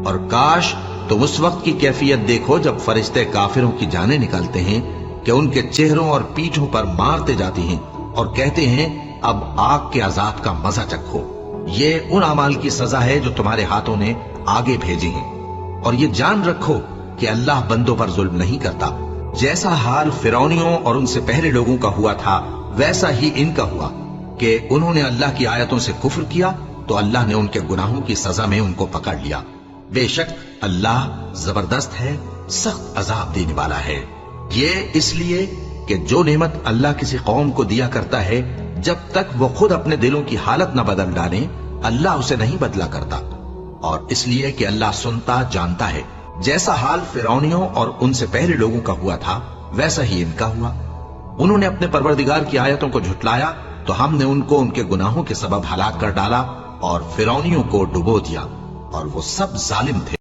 اور کاش تم اس وقت کی کیفیت دیکھو جب فرشتے کافروں کی جانیں نکالتے ہیں کہ ان کے چہروں اور پیٹھوں پر مارتے جاتے ہیں اور کہتے ہیں اب آگ کے عذاب کا مزہ چکھو۔ یہ ان اعمال کی سزا ہے جو تمہارے ہاتھوں نے آگے بھیجے ہیں، اور یہ جان رکھو کہ اللہ بندوں پر ظلم نہیں کرتا۔ جیسا حال فرعونیوں اور ان سے پہلے لوگوں کا ہوا تھا ویسا ہی ان کا ہوا کہ انہوں نے اللہ کی آیتوں سے کفر کیا تو اللہ نے ان کے گناہوں کی سزا میں ان کو پکڑ لیا۔ بے شک اللہ زبردست ہے، سخت عذاب دینے والا ہے۔ یہ اس لیے کہ جو نعمت اللہ کسی قوم کو دیا کرتا ہے جب تک وہ خود اپنے دلوں کی حالت نہ بدل ڈالیں اللہ اسے نہیں بدلا کرتا، اور اس لیے کہ اللہ سنتا جانتا ہے۔ جیسا حال فرعونیوں اور ان سے پہلے لوگوں کا ہوا تھا ویسا ہی ان کا ہوا۔ انہوں نے اپنے پروردگار کی آیتوں کو جھٹلایا تو ہم نے ان کو ان کے گناہوں کے سبب ہلاک کر ڈالا اور فرعونیوں کو ڈبو دیا، اور وہ سب ظالم تھے۔